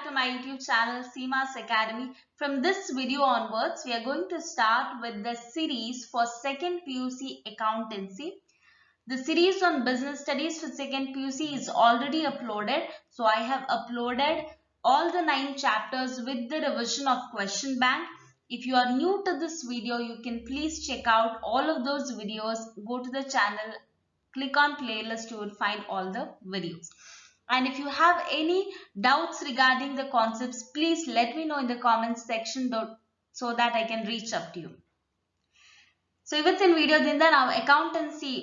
to my YouTube channel Seema's Academy. From this video onwards, we are going to start with the series for second PUC accountancy. The series on business studies for second PUC is already uploaded. So I have uploaded all the 9 chapters with the revision of question bank. If you are new to this video, you can please check out all of those videos. Go to the channel, click on playlist, you will find all the videos. And if you have any doubts regarding the concepts, please let me know in the comments section so that I can reach up to you. So ಇವತ್ತಿನ ವಿಡಿಯೋದಿಂದ ನಾವು accountancy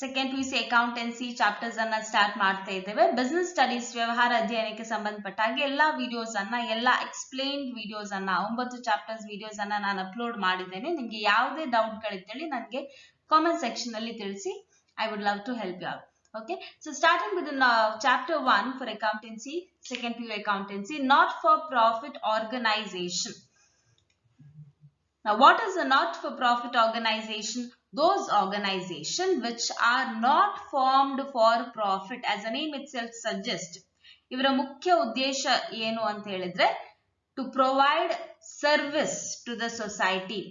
second PUC accountancy chapters ಅನ್ನ start ಮಾಡ್ತಾ ಇದ್ದೇವೆ. Business studies ವ್ಯವಹಾರ ಅಧ್ಯಯನಕ್ಕೆ ಸಂಬಂಧಪಟ್ಟ ಹಾಗೆ ಎಲ್ಲಾ ವಿಡಿಯೋಸ್ ಅನ್ನ ಎಲ್ಲಾ ಎಕ್ಸ್ಪ್ಲೇನ್ಡ್ ವಿಡಿಯೋಸ್ ಅನ್ನ 9 ಚಾಪ್ಟರ್ಸ್ ವಿಡಿಯೋಸ್ ಅನ್ನ ನಾನು ಅಪ್ಲೋಡ್ ಮಾಡಿದ್ದೇನೆ. ನಿಮಗೆ ಯಾವುದೇ ಡೌಟ್ ಗಳಿದ್ದಲ್ಲಿ ನನಗೆ ಕಾಮೆಂಟ್ ಸೆಕ್ಷನ್ ಅಲ್ಲಿ ತಿಳಿಸಿ. I would love to help you out. Okay, so starting with chapter 1 for accountancy, second PUC accountancy, not for profit organization. Now, what is a not for profit organization? Those organizations which are not formed for profit, as the name itself suggests. ಇವರ ಮುಖ್ಯ ಉದ್ದೇಶ ಏನು ಅಂತ ಹೇಳಿದ್ರೆ to provide service to the society.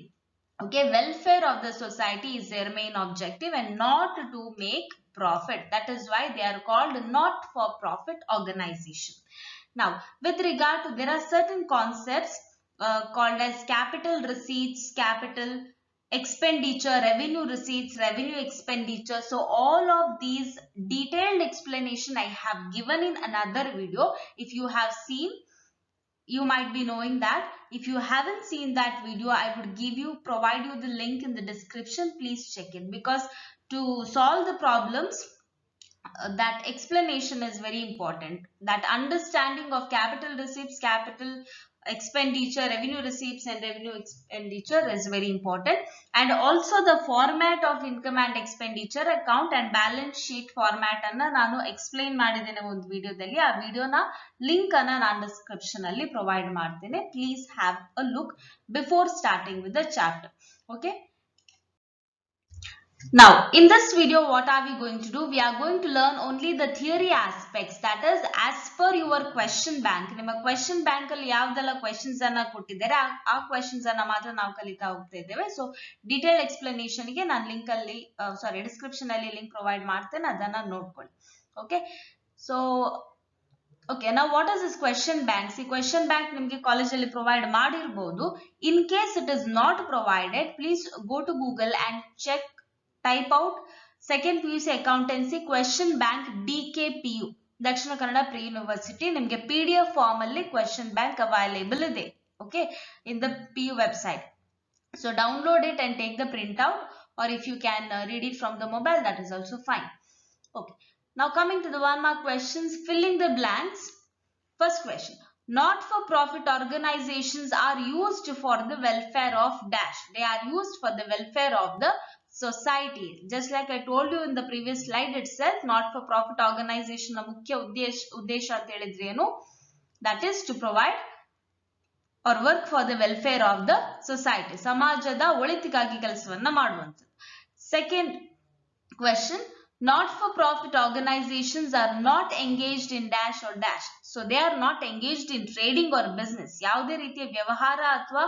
Okay, welfare of the society is their main objective and not to make profit. That is why they are called not for profit organization. Now, with regard to, there are certain concepts called as capital receipts, capital expenditure, revenue receipts, revenue expenditure. So all of these detailed explanation I have given in another video. If you have seen, you might be knowing that. If you haven't seen that video, I would provide you the link in the description. Please check it, because to solve the problems, that explanation is very important. That understanding of capital receipts, capital expenditure, revenue receipts and revenue expenditure is very important. And also the format of income and expenditure account and balance sheet format anna nanu explain madidene ಒಂದು ವಿಡಿಯೋದಲ್ಲಿ. ಆ ವಿಡಿಯೋನ link ಅನ್ನ ನಾನು description ಅಲ್ಲಿ provide ಮಾಡ್ತೇನೆ. Please have a look before starting with the chapter. Okay. Now, in this video, what are we going to do? We are going to learn only the theory aspects, that is as per your question bank. ನಿಮ್ಮ question bank ಅಲ್ಲಿ ಯಾವ್ದೆಲ್ಲ questions ಅನ್ನ ಕೊಟ್ಟಿದ್ದಾರೆ ಆ questions ಅನ್ನ ಮಾತ್ರ ನಾವು ಕಲಿತಾ ಹೋಗ್ತಾ ಇದ್ದೇವೆ. So detailed explanation ಗೆ ನಾನು ಲಿಂಕ್ ಅಲ್ಲಿ ಡಿಸ್ಕ್ರಿಪ್ಷನ್ ಅಲ್ಲಿ ಲಿಂಕ್ ಪ್ರೊವೈಡ್ ಮಾಡ್ತೇನೆ, ಅದನ್ನ ನೋಡ್ಕೊಳ್ಳಿ. Okay, so okay, now what is this question bank? See, question bank ನಿಮಗೆ ಕಾಲೇಜ್ ಅಲ್ಲಿ ಪ್ರೊವೈಡ್ ಮಾಡಿರಬಹುದು. In case it is not provided, please go to Google and check, type out second PUC accountancy question bank DKPU, Dakshina Kannada Pre-University. ನಿಮಗೆ PDF form ಅಲ್ಲಿ question bank available ಇದೆ. Okay, in the PU website. So download it and take the printout, or if you can read it from the mobile, that is also fine. Okay, now coming to the 1 mark questions, filling the blanks. First question, not for profit organizations are used for the welfare of dash. They are used for the welfare of the society. Just like I told you in the previous slide itself, not for profit organization na mukhya ಉದ್ದೇಶ ಅಂತ ಹೇಳಿದ್ರೆ ಏನು? That is to provide or work for the welfare of the society. ಸಮಾಜದ ಒಳಿತಿಗಾಗಿ ಕೆಲಸವನ್ನ ಮಾಡುವಂಥದ್ದು. Second question, not for profit organizations are not engaged in dash or dash. So they are not engaged in trading or business. ಯಾವುದೇ ರೀತಿಯ ವ್ಯವಹಾರ ಅಥವಾ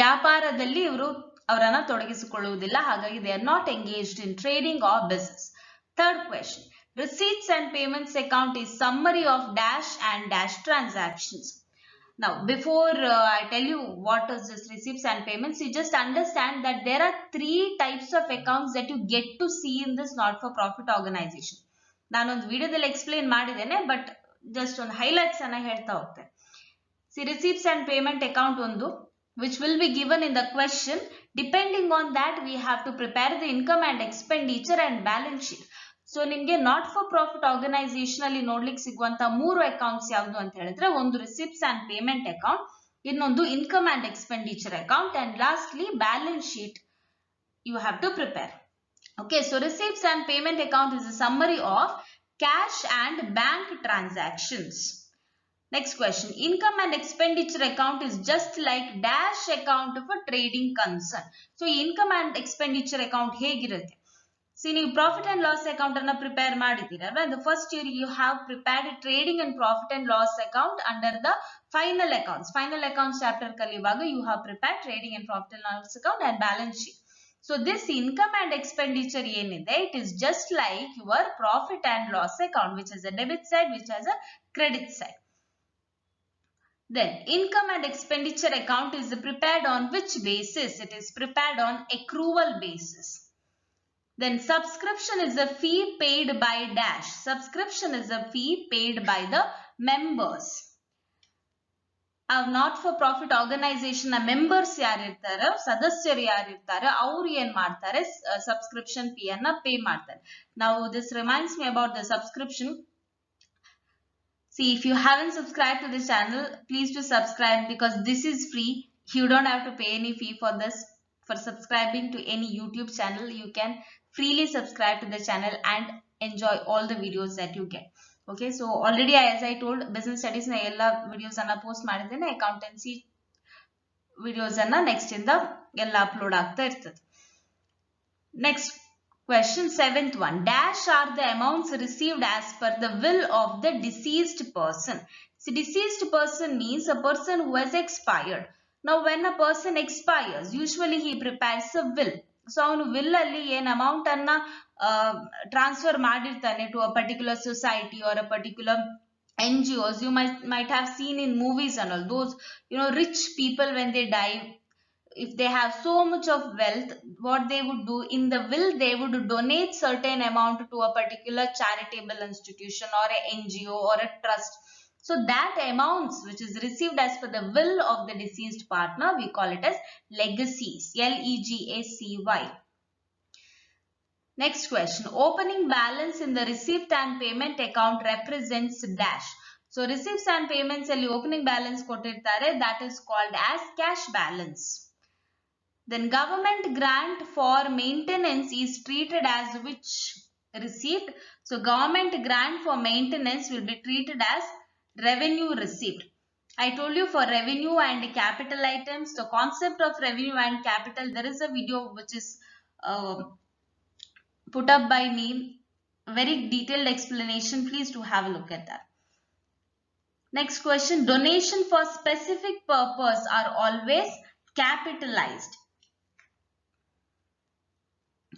ವ್ಯಾಪಾರದಲ್ಲಿ ಇವರು ಅವರನ್ನ ತೊಡಗಿಸಿಕೊಳ್ಳುವುದಿಲ್ಲ. ಹಾಗಾಗಿ they are not engaged in trading or business. Third question, receipts and payments account is summary of dash and dash transactions. Now, before I tell you what is this receipts and payments, you just understand that there are 3 types of accounts that you get to see in this not for profit organization. ನಾನು ಒಂದು ವಿಡಿಯೋದಲ್ಲಿ explain ಮಾಡಿದ್ದೇನೆ, but just ಒಂದು highlights ಅನ್ನ ಹೇಳ್ತಾ ಹೋಗ್ತೇನೆ. See, receipts and payment account ಒಂದು, which will be given in the question. Depending on that, we have to prepare the income and expenditure and balance sheet. So ನಿಮಗೆ not for profit organisation ಅಲ್ಲಿ ನೋಡ್ಲಿಕ್ಕೆ ಸಿಗುವಂತ 3 accounts ಯಾವುದು ಅಂತ ಹೇಳಿದ್ರೆ, ಒಂದು receipts and payment account, ಇನ್ನೊಂದು income and expenditure account, and lastly balance sheet you have to prepare. Okay, so receipts and payment account is a summary of cash and bank transactions. Next question, income and expenditure account is just like dash account for trading concern. So income and expenditure account ಹೇಗಿರುತ್ತೆ? See, you profit and loss account anna prepare madidira. In the first year, you have prepared a trading and profit and loss account under the final accounts. Final accounts chapter kalivaga you have prepared trading and profit and loss account and balance sheet. So this income and expenditure yenide, it is just like your profit and loss account, which has a debit side, which has a credit side. Then income and expenditure account is prepared on which basis? It is prepared on accrual basis. Then subscription is a fee paid by dash. Subscription is a fee paid by the members. Not for profit organization members yaru irtare, sadasyaru yaru irtare, avaru yen ಮಾಡ್ತಾರೆ subscription fee anna pay ಮಾಡ್ತಾರೆ. Now this reminds me about the subscription. See, if you haven't subscribed to this channel, please do subscribe because this is free. You don't have to pay any fee for this. For subscribing to any YouTube channel, you can freely subscribe to the channel and enjoy all the videos that you get. Okay, so already as I told, business studies na ella videos anna post madidene, accountancy videos anna next in the ella upload aagta irtade. Next question, 7th one. Dash are the amounts received as per the will of the deceased person. See, deceased person means a person who has expired. Now when a person expires, usually he prepares a will. So avanu will alli en amount anna transfer madirtane to a particular society or a particular NGOs. You might have seen in movies and all those, rich people when they die, if they have so much of wealth, what they would do in the will, they would donate certain amount to a particular charitable institution or a NGO or a trust. So that amounts which is received as per the will of the deceased partner, we call it as legacies. Legacy. Next question. Opening balance in the receipt and payment account represents dash. So receipts and payments alli opening balance kotirtare, that is called as cash balance. Then government grant for maintenance is treated as which receipt? So government grant for maintenance will be treated as revenue receipt. I told you for revenue and capital items, the concept of revenue and capital, there is a video which is put up by me, very detailed explanation. Please do have a look at that. Next question. Donation for specific purpose are always capitalized.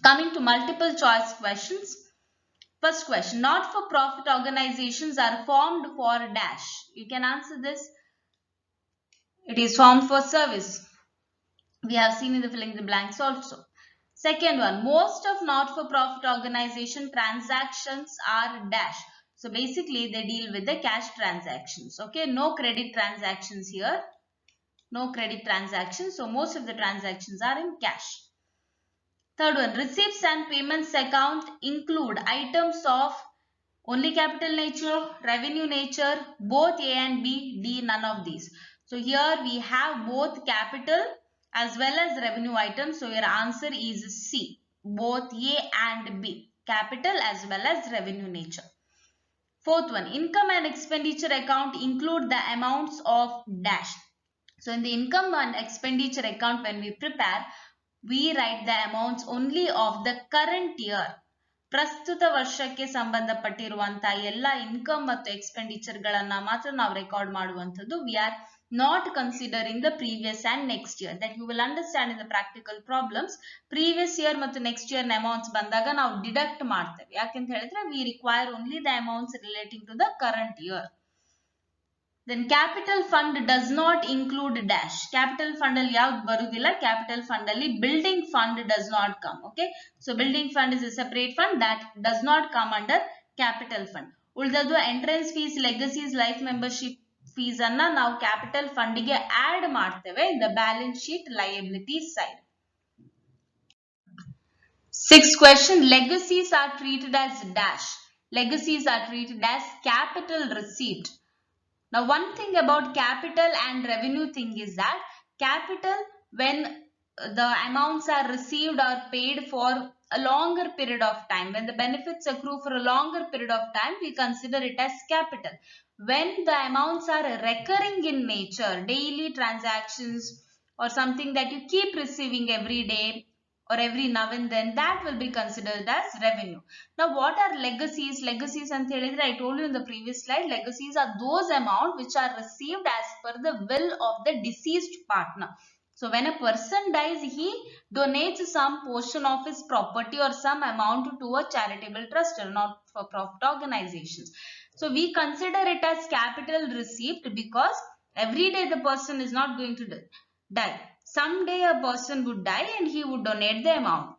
Coming to multiple choice questions. First question. Not-for-profit organizations are formed for dash. You can answer this. It is formed for service. We have seen in the filling the blanks also. Second one. Most of not-for-profit organization transactions are dash. So basically they deal with the cash transactions. Okay. No credit transactions here. No credit transactions. So most of the transactions are in cash. Third one, receipts and payments account include items of only capital nature, revenue nature, both A and B, D, none of these. So here we have both capital as well as revenue items. So your answer is C, both A and B, capital as well as revenue nature. Fourth one, income and expenditure account include the amounts of dash. So in the income and expenditure account, when we prepare, we write the amounts only of the current year. ಪ್ರಸ್ತುತ ವರ್ಷಕ್ಕೆ ಸಂಬಂಧಪಟ್ಟಿರುವಂತ ಎಲ್ಲ income ಮತ್ತು expenditure ಗಳನ್ನ ಮಾತ್ರ ನಾವು record ಮಾಡುವಂತದ್ದು. We are not considering the previous and next year. That you will understand in the practical problems. Previous year ಮತ್ತು next year amounts ಬಂದಾಗ ನಾವು ಡಿಡಕ್ಟ್ ಮಾಡ್ತೇವೆ. ಯಾಕೆಂತ ಹೇಳಿದ್ರೆ we require only the amounts relating to the current year. Then capital fund does not include dash. Capital fund alli yav barudilla. Capital fund alli building fund does not come. Okay. So building fund is a separate fund that does not come under capital fund. Uldadu entrance fees, legacies, life membership fees anna now capital fund ge add ಮಾಡ್ತೇವೆ in the balance sheet liability side. Sixth question. Legacies are treated as dash. Legacies are treated as capital receipt. Now, one thing about capital and revenue thing is that capital, when the amounts are received or paid for a longer period of time, when the benefits accrue for a longer period of time, we consider it as capital. When the amounts are recurring in nature, daily transactions or something that you keep receiving every day, or every now and then, that will be considered as revenue. Now what are legacies? Legacies and I told you in the previous slide, legacies are those amount which are received as per the will of the deceased partner. So when a person dies, he donates some portion of his property or some amount to a charitable trust or not for profit organizations. So we consider it as capital receipt because every day the person is not going to die. Someday a person would die and he would donate the amount.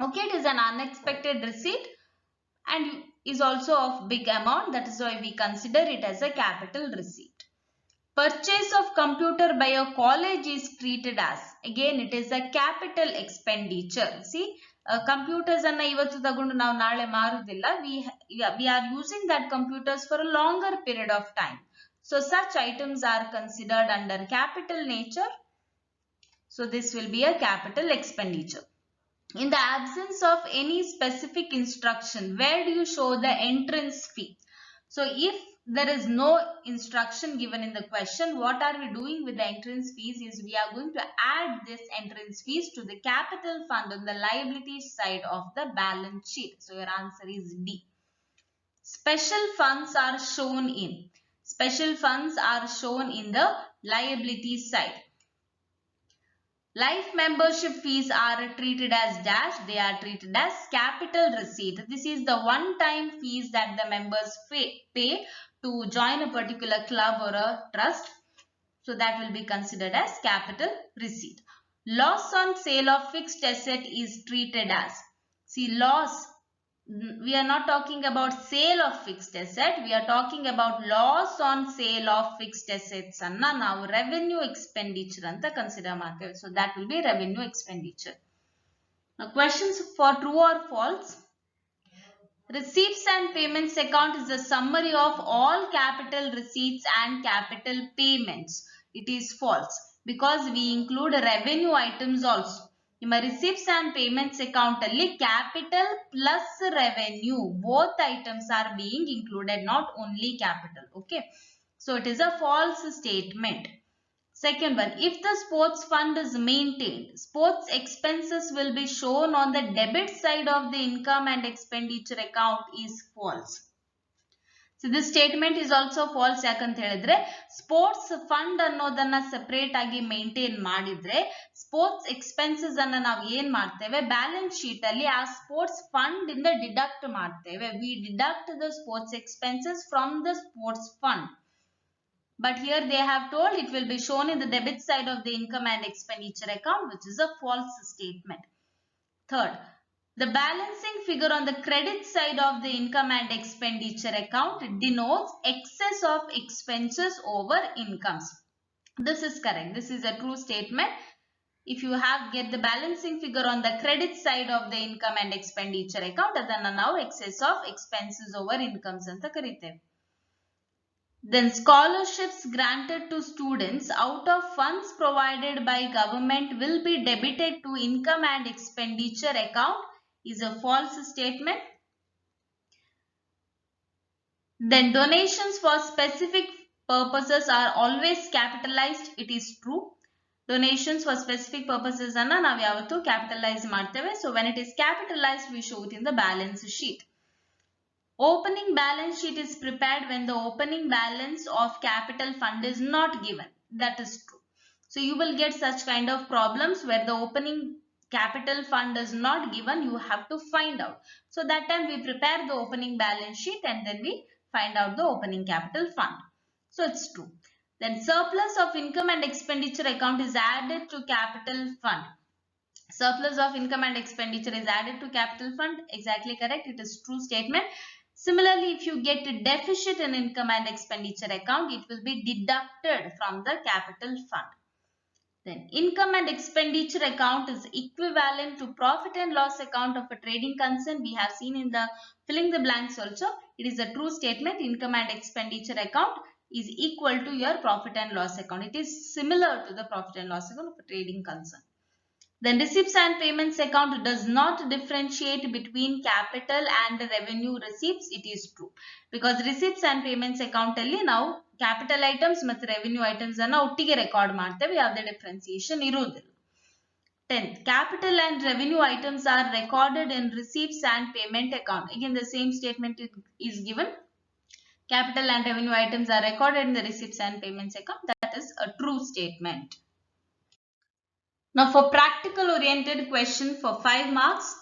Okay, it is an unexpected receipt and is also of big amount. That is why we consider it as a capital receipt. Purchase of computer by a college is treated as, again it is a capital expenditure. See, computers anna ivattu tagondu now naale marudilla. We are using that computers for a longer period of time. So such items are considered under capital nature. So this will be a capital expenditure. In the absence of any specific instruction, where do you show the entrance fee? So if there is no instruction given in the question, what are we doing with the entrance fees is we are going to add this entrance fees to the capital fund on the liabilities side of the balance sheet. So your answer is D. Special funds are shown in. Special funds are shown in the liabilities side. Life membership fees are treated as dash. They are treated as capital receipt. This is the one-time fees that the members pay to join a particular club or a trust. So that will be considered as capital receipt. Loss on sale of fixed asset is treated as. See, loss. We are not talking about sale of fixed asset. We are talking about loss on sale of fixed assets. Anna now revenue expenditure anta consider marteve. So that will be revenue expenditure. Now questions for true or false. Receipts and payments account is a summary of all capital receipts and capital payments. It is false because we include revenue items also. ನಿಮ್ಮ receipts and payments account ಅಲ್ಲಿ capital plus revenue both items are being included, not only capital. Okay, so it is a false statement. Second one, if the sports fund is maintained, sports expenses will be shown on the debit side of the income and expenditure account is false. So this statement is also false. ಯಾಕಂತ ಹೇಳಿದ್ರೆ sports fund ಅನ್ನೋದನ್ನ separate ಆಗಿ maintain ಮಾಡಿದ್ರೆ sports expenses ಅನ್ನ ನಾವು ಏನ್ ಮಾಡ್ತೇವೆ, balance sheet ಅಲ್ಲಿ ಆ ಸ್ಪೋರ್ಟ್ಸ್ ಫಂಡ್ ಇಂದ ಡಿಡಕ್ಟ್ ಮಾಡ್ತೇವೆ. We deduct the sports expenses from the sports fund. But here they have told it will be shown in the debit side of the income and expenditure account, which is a false statement. Third, the balancing figure on the credit side of the income and expenditure account denotes excess of expenses over incomes. This is correct. This is a true statement. If you get the balancing figure on the credit side of the income and expenditure account, adanna now excess of expenses over incomes anta kariteve. Then scholarships granted to students out of funds provided by government will be debited to income and expenditure account is a false statement. Then donations for specific purposes are always capitalized. It is true. Donations for specific purposes anna ನಾವು ಯಾವತ್ತೂ capitalize ಮಾಡ್ತೇವೆ. So when it is capitalized, we show it in the balance sheet. Opening balance sheet is prepared when the opening balance of capital fund is not given. That is true. So you will get such kind of problems where the opening capital fund is not given. You have to find out. So that time we prepare the opening balance sheet and then we find out the opening capital fund. So it's true. Then surplus of income and expenditure account is added to capital fund. Surplus of income and expenditure is added to capital fund. Exactly correct. It is true statement. Similarly, if you get a deficit in income and expenditure account, it will be deducted from the capital fund. Then income and expenditure account is equivalent to profit and loss account of a trading concern. We have seen in the filling the blanks also. It is a true statement. Income and expenditure account is equal to your profit and loss account. It is similar to the profit and loss account of a trading concern. Then receipts and payments account does not differentiate between capital and revenue receipts. It is true because receipts and payments account alli now capital items ಮತ್ತು revenue items ಅನ್ನು ಒಟ್ಟಿಗೆ record ಮಾಡ್ತೇವೆ. ಯಾವುದೇ differentiation ಇರುವುದಿಲ್ಲ. 10th, capital and revenue items are recorded in receipts and payment account. Again, the same statement is given. Capital and revenue items are recorded in the receipts and payments account. That is a true statement. Now, for practical oriented question for 5 marks,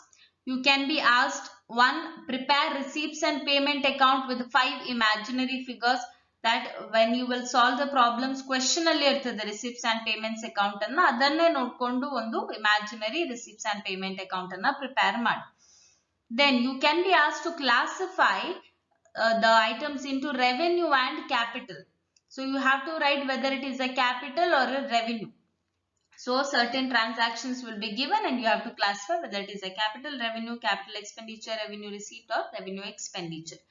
you can be asked 1. Prepare receipts and payment account with 5 imaginary figures. That when you will solve the problems question alli irtade receipts and payments account anna adanne nodkondu ondu imaginary receipts and payment account anna prepare ಮಾಡಿ. Then you can be asked to classify the items into revenue and capital. So you have to write whether it is a capital or a revenue. So certain transactions will be given and you have to classify whether it is a capital revenue, capital expenditure, revenue receipt or revenue expenditure.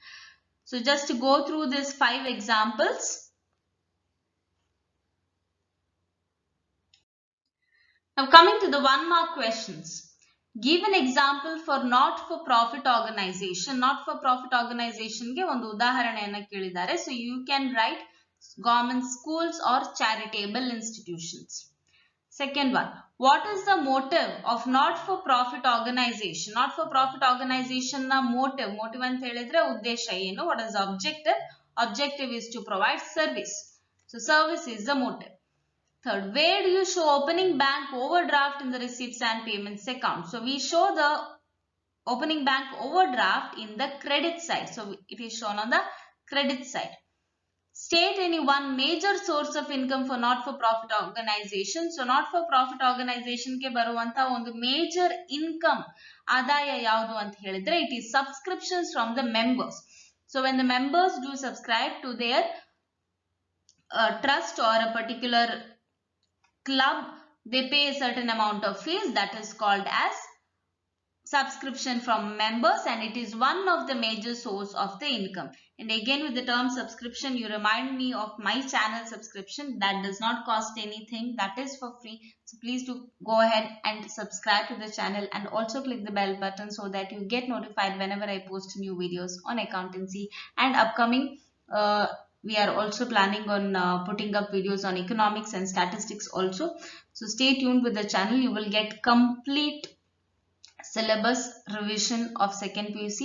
So just to go through these 5 examples. Now coming to the 1 mark questions. Give an example for not-for-profit organization. Not-for-profit organization ge ಒಂದು ಉದಾಹರಣೆಯನ್ನು ಕೇಳಿದ್ದಾರೆ. So you can write government schools or charitable institutions. Second one, what is the motive of not-for-profit organization? Not-for-profit organization na motive ಅಂತ ಹೇಳಿದ್ರೆ ಉದ್ದೇಶ ಏನು? What is the objective? Objective is to provide service. So service is the motive. Third, where do you show opening bank overdraft in the receipts and payments account? So we show the opening bank overdraft in the credit side. So it is shown on the credit side. State any one major source of income for not-for-profit organization. So not-for-profit organization ke baruvanta ಒಂದು major income ಆದಾಯ ಯಾವುದು ಅಂತ ಹೇಳಿದ್ರೆ it is subscriptions from the members. So when the members do subscribe to their trust or a particular club, they pay a certain amount of fees, that is called as subscription from members, and it is one of the major source of the income. And again, with the term subscription, you remind me of my channel subscription that does not cost anything, that is for free. So please do go ahead and subscribe to the channel and also click the bell button so that you get notified whenever I post new videos on accountancy. And upcoming we are also planning on putting up videos on economics and statistics also. So stay tuned with the channel. You will get complete syllabus revision of second PUC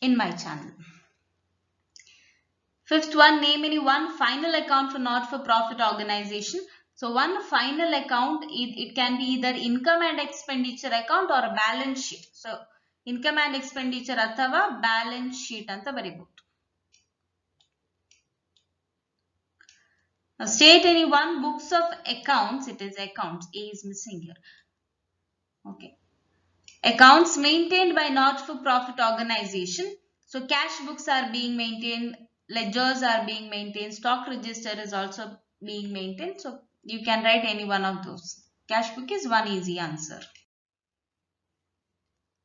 in my channel. Fifth one, name any one final account for not-for-profit organization. So one final account, it can be either income and expenditure account or a balance sheet. So income and expenditure athava balance sheet anta baribodu. Now state any one books of accounts. It is accounts. A is missing here. Okay. Accounts maintained by not-for-profit organization. So cash books are being maintained, ledgers are being maintained, stock register is also being maintained. So you can write any one of those. Cash book is one easy answer.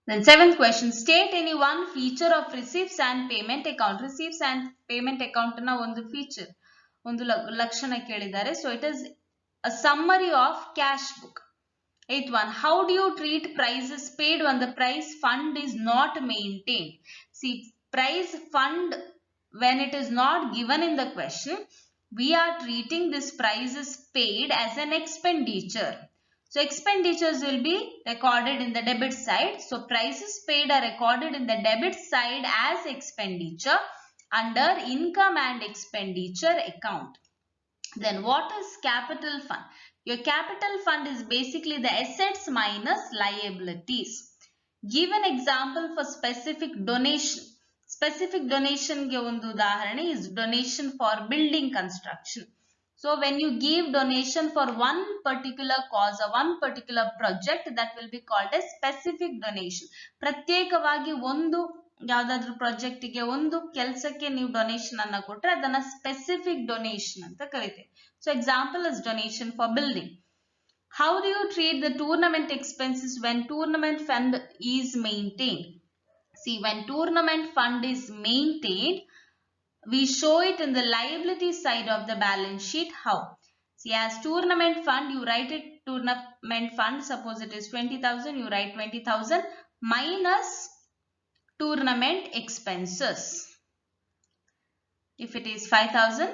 Then 7th question, state any one feature of receipts and payment account. Receipts and payment account na ಒಂದು feature, ಒಂದು ಲಕ್ಷಣ ಕೇಳಿದ್ದಾರೆ. So it is a summary of cash book. 8th one, how do you treat prices paid when the price fund is not maintained? See, price fund, when it is not given in the question, we are treating this prices paid as an expenditure. So expenditures will be recorded in the debit side. So prices paid are recorded in the debit side as expenditure under income and expenditure account. Then what is capital fund? Your capital fund is basically the assets minus liabilities. Give an example for specific donation. Specific donation ge ಒಂದು ಉದಾಹರಣೆ is donation for building construction. So when you give donation for one particular cause or one particular project, that will be called as specific donation. ಪ್ರತ್ಯೇಕವಾಗಿ ಒಂದು ಯಾವುದಾದ್ರೂ project ಗೆ ಒಂದು ಕೆಲಸಕ್ಕೆ ನೀವು donation ಅನ್ನ ಕೊಟ್ರೆ ಅದನ್ನ ಸ್ಪೆಸಿಫಿಕ್ ಡೊನೇಷನ್ ಅಂತ ಕರೀತೇವೆ. So example is donation for building. How do you treat the tournament expenses when tournament fund is maintained? See, when tournament fund is maintained, we show it in the liability side of the balance sheet. How? See, as tournament fund, you write it tournament fund. Suppose it is 20,000, you write 20,000 minus tournament expenses. If it is 5,000,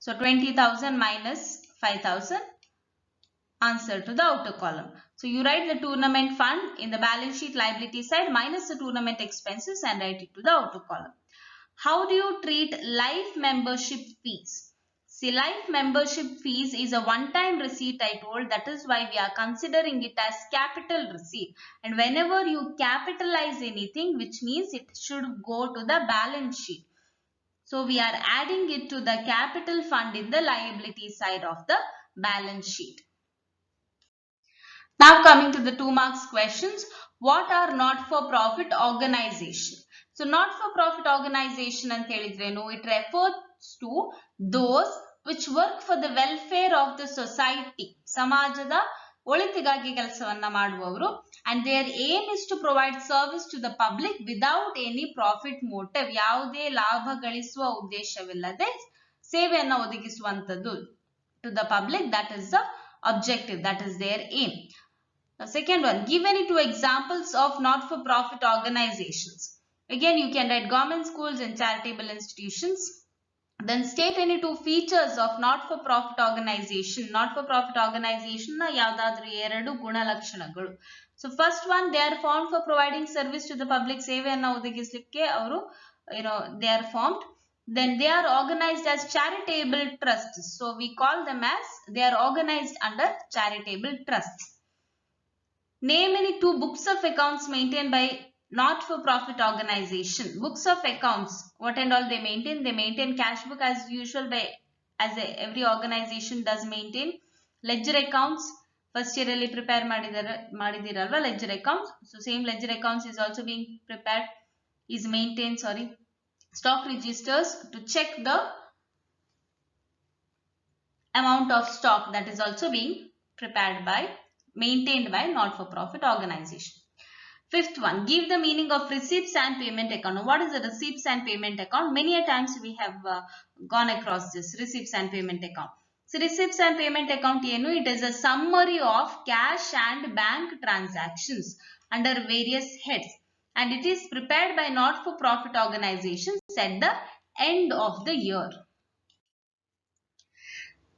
so 20,000 minus 5,000 answer to the outer column. So you write the tournament fund in the balance sheet liability side minus the tournament expenses and write it to the outer column. How do you treat life membership fees? See, life membership fees is a one-time receipt, I told. That is why we are considering it as capital receipt. And whenever you capitalize anything, which means it should go to the balance sheet. So we are adding it to the capital fund in the liability side of the balance sheet. Now coming to the 2 marks questions. What are not-for-profit organization? So not-for-profit organization ಅಂತ ಹೇಳಿದ್ರೇನು? It refers to those which work for the welfare of the society. ಸಮಾಜದ ಒಳಿತಿಗಾಗಿ ಕೆಲಸವನ್ನ ಮಾಡುವವರು. And their aim is to provide service to the public without any profit motive. ಯಾವುದೇ ಲಾಭ ಗಳಿಸುವ ಉದ್ದೇಶವಿಲ್ಲದೆ ಸೇವೆಯನ್ನು ಒದಗಿಸುವಂತದ್ದು to the public. That is the objective. That is their aim. The second one, give any 2 examples of not-for-profit organizations. Again, you can write government schools and charitable institutions. Then state any 2 features of not-for-profit organization. Not-for-profit organization na yavadadru 2 gunalakshanaгаಳು. So first one, they are formed for providing service to the public. ಸೇವೆಯನ್ನು ಒದಗಿಸಲಿಕ್ಕೆ ಅವರು they are formed. Then they are organized as charitable trusts. So we call them as they are organized under charitable trusts. Name any 2 books of accounts maintained by not-for-profit organization. Books of accounts, what and all they maintain? They maintain cash book as usual every organization does maintain. Ledger accounts, first year alli prepare ಮಾಡಿದಿರಲ್ವಾ ledger accounts. So same ledger accounts is also being prepared, is maintained, stock registers to check the amount of stock, that is also being maintained by not-for-profit organization. Fifth one, give the meaning of receipts and payment account. What is the receipts and payment account? Many a times we have gone across this receipts and payment account. So receipts and payment account, it is a summary of cash and bank transactions under various heads, and it is prepared by not-for-profit organizations at the end of the year.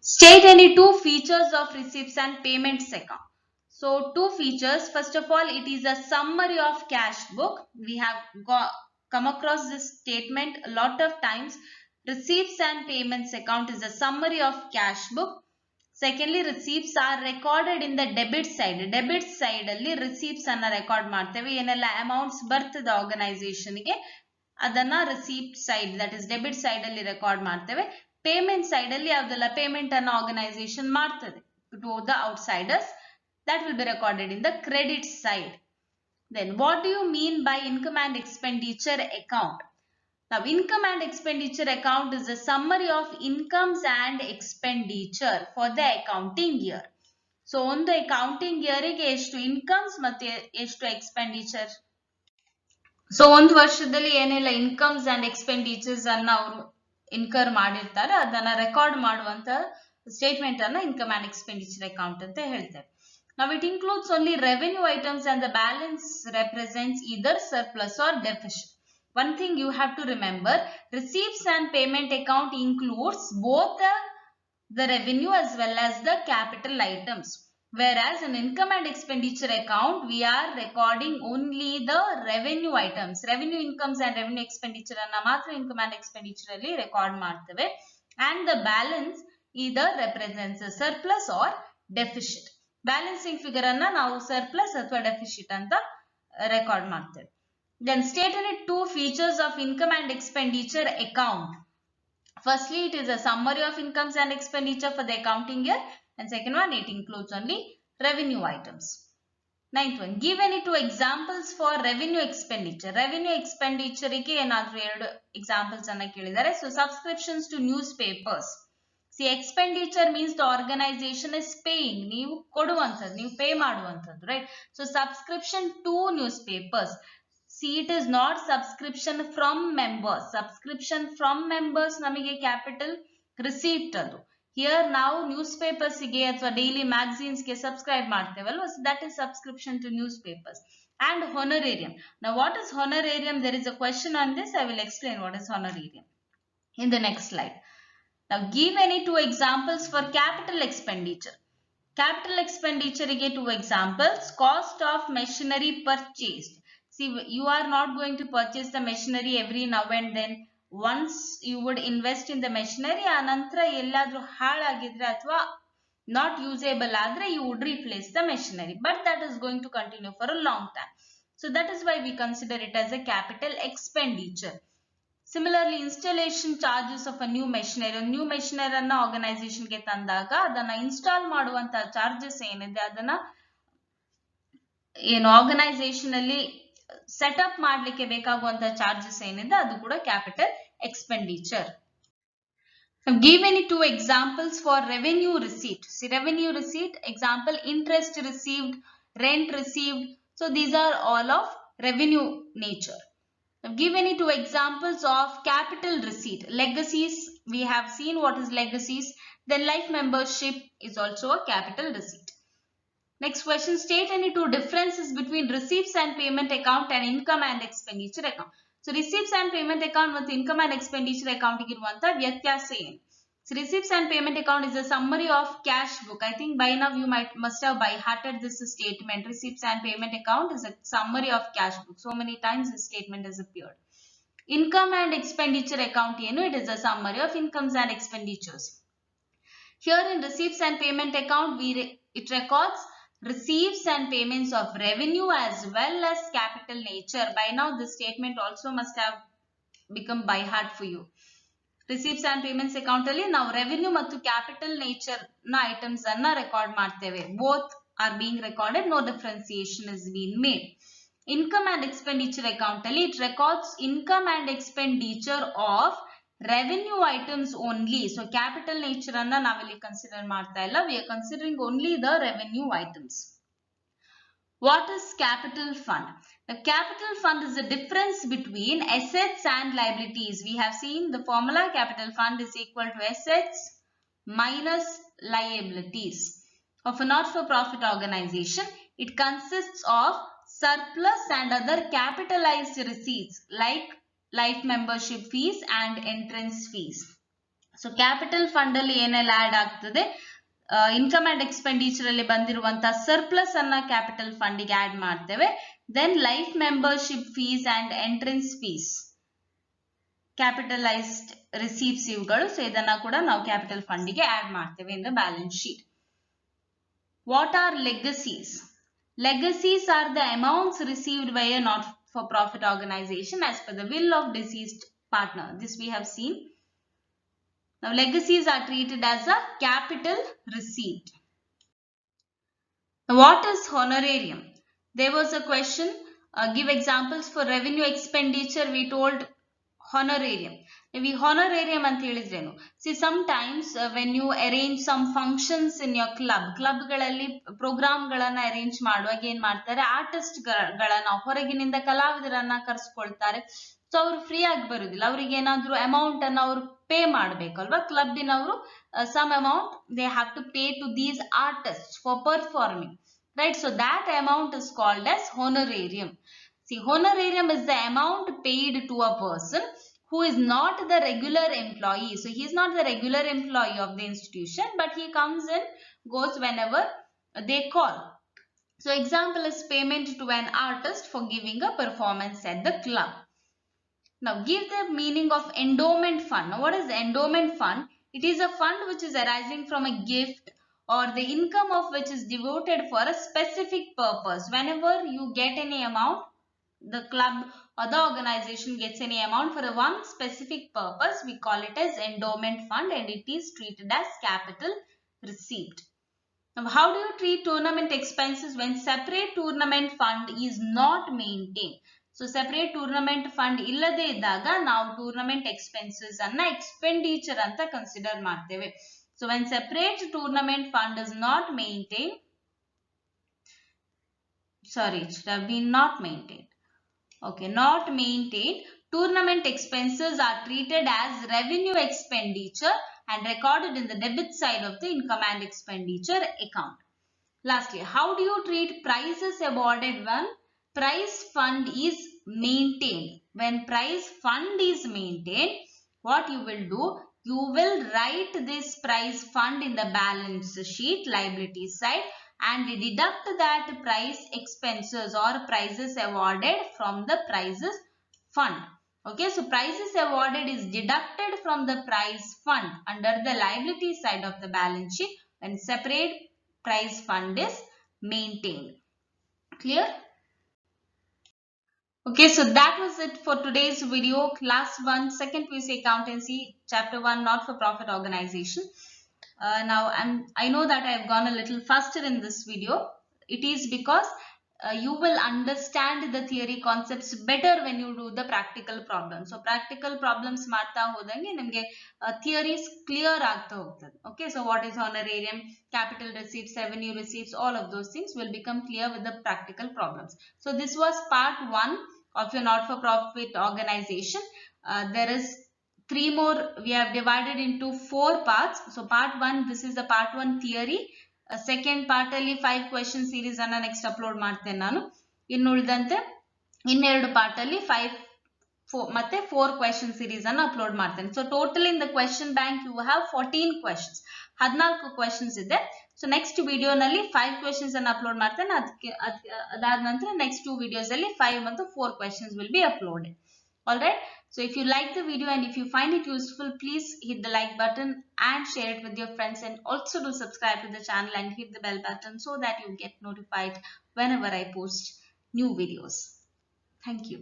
State any 2 features of receipts and payments account. So 2 features. First of all, it is a summary of cash book. We have come across this statement a lot of times. Receipts and payments account is a summary of cash book. Secondly, receipts are recorded in the debit side. Debit side alli receipts anna record ಮಾಡ್ತೇವೆ. ಏನಲ್ಲ amounts ಬರ್ತದೆ organization ಗೆ ಅದನ್ನ receipt side, that is debit side alli record ಮಾಡ್ತೇವೆ. Payment side alli ಯಾವ್ದಲ್ಲ payment ಅನ್ನ organization ಮಾಡ್ತದೆ to the outsiders. That will be recorded in the credit side. Then what do you mean by income and expenditure account? Now income and expenditure account is a summary of incomes and expenditure for the accounting year. So on the accounting year ಗೆ ಎಷ್ಟು incomes ಮತ್ತೆ ಎಷ್ಟು expenditure. So ಒಂದು ವರ್ಷದಲ್ಲಿ ಏನೆಲ್ಲ incomes and expenditures ಅನ್ನ ಅವರು incur ಮಾಡಿರ್ತಾರೆ ಅದನ್ನ ರೆಕಾರ್ಡ್ ಮಾಡುವಂತ ಸ್ಟೇಟ್ಮೆಂಟ್ ಅನ್ನ income and expenditure account ಅಂತ ಹೇಳ್ತಾರೆ. Now it includes only revenue items and the balance represents either surplus or deficit. One thing you have to remember, receipts and payment account includes both the revenue as well as the capital items. Whereas in income and expenditure account, we are recording only the revenue items. Revenue incomes and revenue expenditure anna matra income and expenditure alli record ಮಾಡ್ತೇವೆ. And the balance either represents a surplus or deficit. Balancing figure anna ನಾವು surplus ಅಥವಾ deficit ಅಂತ record ಮಾಡ್ತೇವೆ. Then state any 2 features of income and expenditure account. Firstly, it is a summary of incomes and expenditure for the accounting year, and second one, it includes only revenue items. Ninth one, give any 2 examples for revenue expenditure. Revenue expenditure ಗೆ ಏನಾದರೂ 2 examples ಅನ್ನ ಕೇಳಿದ್ದಾರೆ. So subscriptions to newspapers. See, expenditure means the organization is paying. ನೀವು ಕೊಡುವಂತದ್ದು, ನೀವು pay ಮಾಡುವಂತದ್ದು, right? So subscription to newspapers. See, it is not subscription from members. Subscription from members ನಮಗೆ capital receipt ಅದು. Here ನಾವು newspapers ಗೆ ಅಥವಾ daily magazines ಗೆ subscribe ಮಾಡ್ತೇವಲ್ವಾ, so that is subscription to newspapers. And honorarium. Now what is honorarium? There is a question on this. I will explain what is honorarium in the next slide. Now give any 2 examples for capital expenditure. Capital expenditure ಗೆ two examples. Cost of machinery purchased. See, you are not going to purchase the machinery every now and then. Once you would invest in the machinery, anantra elladru halagidre athwa not usable adre, you would replace the machinery. But that is going to continue for a long time. So that is why we consider it as a capital expenditure. Similarly, installation charges of a new machinery ಅನ್ನ organisation ಗೆ ತಂದಾಗ ಅದನ್ನ install ಮಾಡುವಂತ charges ಏನಿದೆ ಅದನ್ನ organisation ಅಲ್ಲಿ setup ಮಾಡ್ಲಿಕ್ಕೆ ಬೇಕಾಗುವಂತ charges ಏನಿದೆ ಅದು ಕೂಡ capital expenditure. Give any two examples for revenue receipt. See, revenue receipt, example, interest received, rent received. So these are all of revenue nature. Give any two examples of capital receipt. Legacies, we have seen what is legacies. Then life membership is also a capital receipt. Next question, state any two differences between receipts and payment account and income and expenditure account. So receipts and payment account ಮತ್ತು income and expenditure account ಇರುವಂತ ವ್ಯತ್ಯಾಸ ಏನು? So receipts and payment account is a summary of cash book. I think by now you must have by hearted this statement. Receipts and payment account is a summary of cash book. So many times this statement has appeared. Income and expenditure account ಏನು? It is a summary of incomes and expenditures. Here in receipts and payment account, it records receipts and payments of revenue as well as capital nature. By now this statement also must have become by heart for you. Receipts and payments account ಅಲ್ಲಿ ನಾವು revenue ಮತ್ತು capital nature ನ items ಅನ್ನ record ಮಾಡ್ತೇವೆ. Both are being recorded, no differentiation is being made. Income and expenditure account ಅಲ್ಲಿ it records income and expenditure of revenue items only. So capital nature ಅನ್ನ ನಾವಿಲ್ಲಿ consider ಮಾಡ್ತಾ ಇಲ್ಲ. We are considering only the revenue items. What is capital fund? The capital fund is the difference between assets and liabilities. We have seen the formula, capital fund is equal to assets minus liabilities of a not-for-profit organization. It consists of surplus and other capitalized receipts like life membership fees and entrance fees. So capital fund alli ಏನೆಲ್ಲ add ಆಗ್ತದೆ? Income and expenditure ಅಲ್ಲಿ ಬಂದಿರುವಂತ surplus ಅನ್ನ capital fund ಗೆ add ಮಾಡ್ತೇವೆ. Then life membership fees and entrance fees, capitalized receipts ಇವುಗಳು. So ಇದನ್ನ ಕೂಡ ನಾವು capital fund ಗೆ add ಮಾಡ್ತೇವೆ in the balance sheet. What are legacies? Legacies are the amounts received by a not-for-profit organization as per the will of deceased partner. This we have seen. Now legacies are treated as a capital receipt. Now, what is honorarium? There was a question, give examples for revenue expenditure. We told honorarium. We honorarium ಅಂತ ಹೇಳಿದ್ರೇನು? See, sometimes when you arrange some functions in your club ಗಳಲ್ಲಿ program ಗಳನ್ನ arrange ಮಾಡುವಾಗ ಏನ್ ಮಾಡ್ತಾರೆ, artist ಗಳನ್ನ ಹೊರಗಿನಿಂದ ಕಲಾವಿದರನ್ನ ಕರೆಸ್ಕೊಳ್ತಾರೆ. So ಅವ್ರು free ಆಗಿ ಬರುದಿಲ್ಲ, ಅವ್ರಿಗೆ ಏನಾದ್ರು ಅಮೌಂಟ್ ಅನ್ನ ಅವ್ರು pay ಮಾಡ್ಬೇಕಲ್ವಾ, ಕ್ಲಬ್ಬಿನವರು some amount they have to pay to these artists for performing, right? So that amount is called as honorarium. See, honorarium is the amount paid to a person who is not the regular employee. So he is not the regular employee of the institution, but he comes in, goes whenever they call. So example is payment to an artist for giving a performance at the club. Now give the meaning of endowment fund. Now what is the endowment fund? It is a fund which is arising from a gift or the income of which is devoted for a specific purpose. Whenever you get any amount, the club or the organization gets any amount for a one specific purpose, we call it as endowment fund, and it is treated as capital receipt. Now how do you treat tournament expenses when separate tournament fund is not maintained? So separate tournament fund illade iddaga ನಾವು tournament expenses ಅನ್ನ expenditure ಅಂತ consider ಮಾಡ್ತೇವೆ. So when separate tournament fund is not maintained, sorry, it should have been not maintained. Okay, not maintained, tournament expenses are treated as revenue expenditure and recorded in the debit side of the income and expenditure account. Lastly, how do you treat prizes awarded when prize fund is maintained? When prize fund is maintained, what you will do, you will write this prize fund in the balance sheet liability side and deduct that prize expenses or prizes awarded from the prizes fund. Okay, so prizes awarded is deducted from the prize fund under the liability side of the balance sheet when separate prize fund is maintained. Clear? Okay, so that was it for today's video. Class 1, Second PUC Accountancy, Chapter 1, Not-for-Profit Organization. I know that I have gone a little faster in this video. It is because you will understand the theory concepts better when you do the practical problems. So practical problems ಮಾಡ್ತಾ ಹೋದಂಗೆ ನಿಮಗೆ theories clear ಆಗ್ತಾ ಹೋಗ್ತದೆ. Okay, so what is honorarium, capital receipts, revenue receipts, all of those things will become clear with the practical problems. So this was part 1 of your not-for-profit organization. There is 3 more. We have divided into 4 parts. So part 1, this is the part 1 theory. Second part ಅಲ್ಲಿ 5 question series ಅನ್ನ next upload ಮಾಡ್ತೇನೆ ನಾನು. ಇನ್ನು ಉಳಿದಂತೆ ಇನ್ನೆರಡು part ಅಲ್ಲಿ 4 ಮತ್ತೆ 4 question series ಅನ್ನ upload ಮಾಡ್ತೇನೆ. So total in the question bank you have 14 questions. 14 questions ಇದೆ. So next video ನಲ್ಲಿ 5 questions ಅನ್ನ upload ಮಾಡ್ತೇನೆ. ಅದಾದ ನಂತರ next 2 videos ಅಲ್ಲಿ 5 ಮತ್ತು 4 questions will be uploaded. Alright, so if you like the video and if you find it useful, please hit the like button and share it with your friends, and also do subscribe to the channel and hit the bell button so that you get notified whenever I post new videos. Thank you.